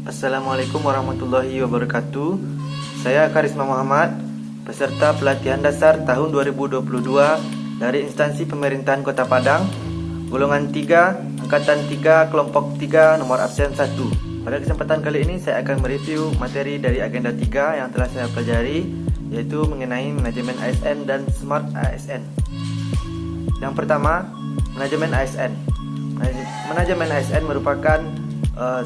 Assalamualaikum warahmatullahi wabarakatuh. Saya Karisma Muhammad, peserta pelatihan dasar tahun 2022 dari instansi pemerintahan Kota Padang, golongan 3, angkatan 3, kelompok 3, nomor absen 1. Pada kesempatan kali ini saya akan mereview materi dari agenda 3 yang telah saya pelajari, yaitu mengenai manajemen ASN dan Smart ASN. Yang pertama, manajemen ASN. Manajemen ASN merupakan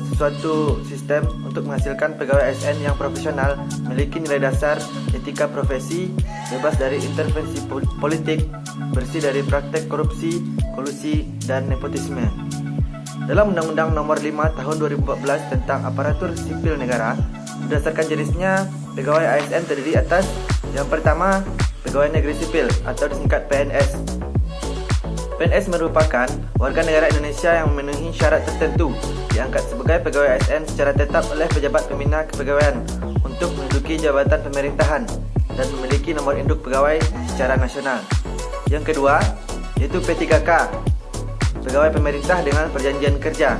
sesuatu sistem untuk menghasilkan pegawai ASN yang profesional, memiliki nilai dasar etika profesi, bebas dari intervensi politik, bersih dari praktek korupsi, kolusi, dan nepotisme. Dalam Undang-Undang Nomor 5 Tahun 2014 tentang Aparatur Sipil Negara, berdasarkan jenisnya, pegawai ASN terdiri atas: yang pertama, pegawai negeri sipil atau disingkat PNS. PNS merupakan warga negara Indonesia yang memenuhi syarat tertentu, diangkat sebagai pegawai ASN secara tetap oleh pejabat pembina kepegawaian untuk menduduki jabatan pemerintahan dan memiliki nomor induk pegawai secara nasional. Yang kedua, yaitu P3K, pegawai pemerintah dengan perjanjian kerja,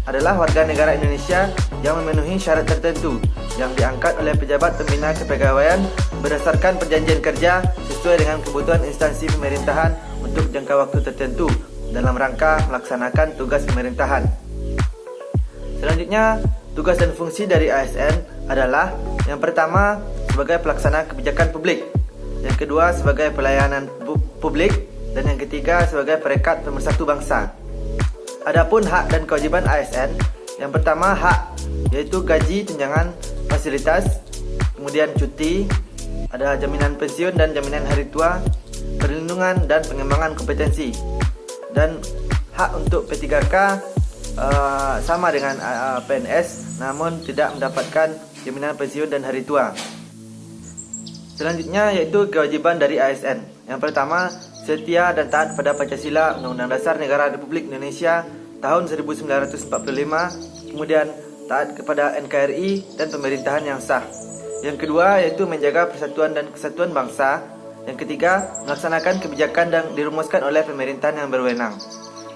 adalah warga negara Indonesia yang memenuhi syarat tertentu yang diangkat oleh pejabat pembina kepegawaian berdasarkan perjanjian kerja sesuai dengan kebutuhan instansi pemerintahan untuk jangka waktu tertentu dalam rangka melaksanakan tugas pemerintahan. Selanjutnya, tugas dan fungsi dari ASN adalah: yang pertama, sebagai pelaksana kebijakan publik, yang kedua, sebagai pelayanan publik, dan yang ketiga, sebagai perekat pemersatu bangsa. Adapun hak dan kewajiban ASN, yang pertama, hak, yaitu gaji, tunjangan, fasilitas, kemudian cuti, ada jaminan pensiun dan jaminan hari tua, perlindungan dan pengembangan kompetensi. Dan hak untuk P3K sama dengan PNS, namun tidak mendapatkan jaminan pensiun dan hari tua. Selanjutnya yaitu kewajiban dari ASN. Yang pertama, setia dan taat pada Pancasila, Undang-Undang Dasar Negara Republik Indonesia tahun 1945, kemudian taat kepada NKRI dan pemerintahan yang sah. Yang kedua yaitu menjaga persatuan dan kesatuan bangsa. Yang ketiga, melaksanakan kebijakan yang dirumuskan oleh pemerintahan yang berwenang.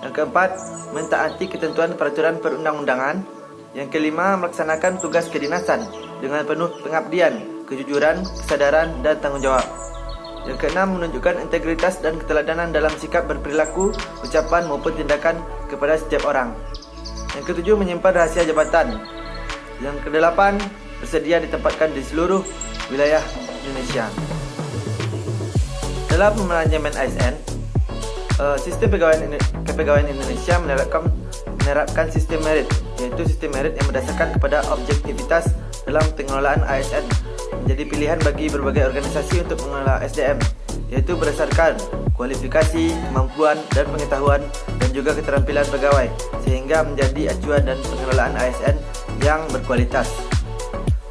Yang keempat, mentaati ketentuan peraturan perundang-undangan. Yang kelima, melaksanakan tugas kedinasan dengan penuh pengabdian, kejujuran, kesadaran, dan tanggung jawab. Yang keenam, menunjukkan integritas dan keteladanan dalam sikap berperilaku, ucapan maupun tindakan kepada setiap orang. Yang ketujuh, menyimpan rahasia jabatan. Yang kedelapan, bersedia ditempatkan di seluruh wilayah Indonesia. Dalam manajemen ASN, sistem kepegawaian Indonesia menerapkan sistem merit, yaitu sistem merit yang berdasarkan kepada objektivitas dalam pengelolaan ASN, menjadi pilihan bagi berbagai organisasi untuk mengelola SDM, yaitu berdasarkan kualifikasi, kemampuan, dan pengetahuan, dan juga keterampilan pegawai, sehingga menjadi acuan dan pengelolaan ASN yang berkualitas.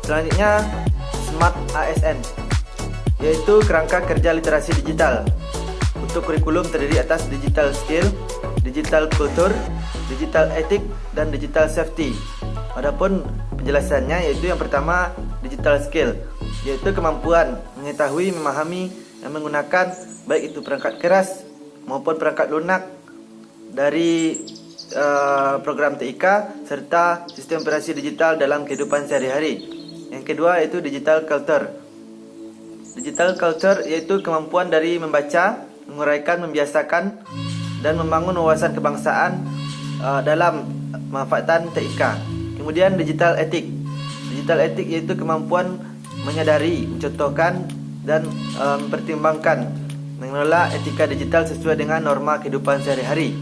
Selanjutnya, Smart ASN, yaitu kerangka kerja literasi digital. Untuk kurikulum terdiri atas digital skill, digital culture, digital ethic, dan digital safety. Adapun penjelasannya yaitu yang pertama, digital skill, yaitu kemampuan mengetahui, memahami, dan menggunakan baik itu perangkat keras maupun perangkat lunak dari program TIK serta sistem operasi digital dalam kehidupan sehari-hari. Yang kedua yaitu digital culture. Digital culture yaitu kemampuan dari membaca, menguraikan, membiasakan, dan membangun wawasan kebangsaan dalam pemanfaatan TIK. Kemudian digital ethic. Digital ethic yaitu kemampuan menyadari, mencontohkan, dan mempertimbangkan, mengelola etika digital sesuai dengan norma kehidupan sehari-hari.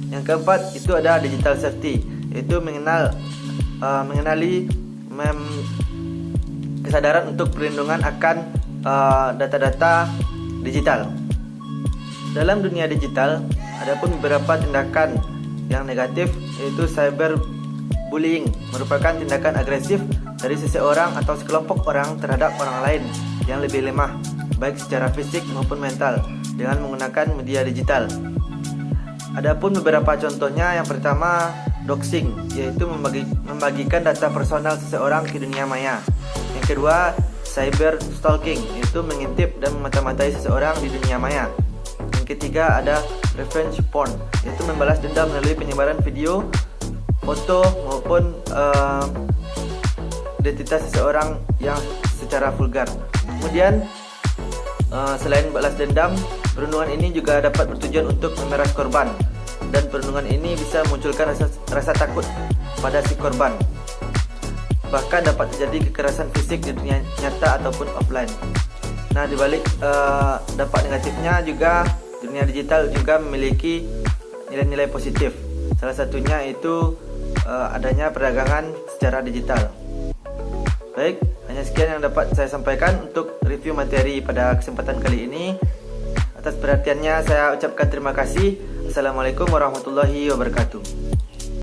Yang keempat itu ada digital safety, yaitu mengenali kesadaran untuk perlindungan akan data-data digital. Dalam dunia digital, ada pun beberapa tindakan yang negatif, yaitu cyberbullying, merupakan tindakan agresif dari seseorang atau sekelompok orang terhadap orang lain yang lebih lemah, baik secara fisik maupun mental, dengan menggunakan media digital. Adapun beberapa contohnya, yang pertama, doxing, yaitu membagikan data personal seseorang ke dunia maya. Yang kedua, cyber stalking, yaitu mengintip dan memata-matai seseorang di dunia maya. Yang ketiga ada revenge porn, yaitu membalas dendam melalui penyebaran video foto maupun identitas seseorang yang secara vulgar. Kemudian selain balas dendam, perundungan ini juga dapat bertujuan untuk memeras korban, dan perundungan ini bisa memunculkan rasa takut pada si korban. Bahkan dapat terjadi kekerasan fisik di dunia nyata ataupun offline. Nah, dibalik dampak negatifnya juga, dunia digital juga memiliki nilai-nilai positif. Salah satunya itu adanya perdagangan secara digital. Baik, hanya sekian yang dapat saya sampaikan untuk review materi pada kesempatan kali ini. Atas perhatiannya saya ucapkan terima kasih. Assalamualaikum warahmatullahi wabarakatuh.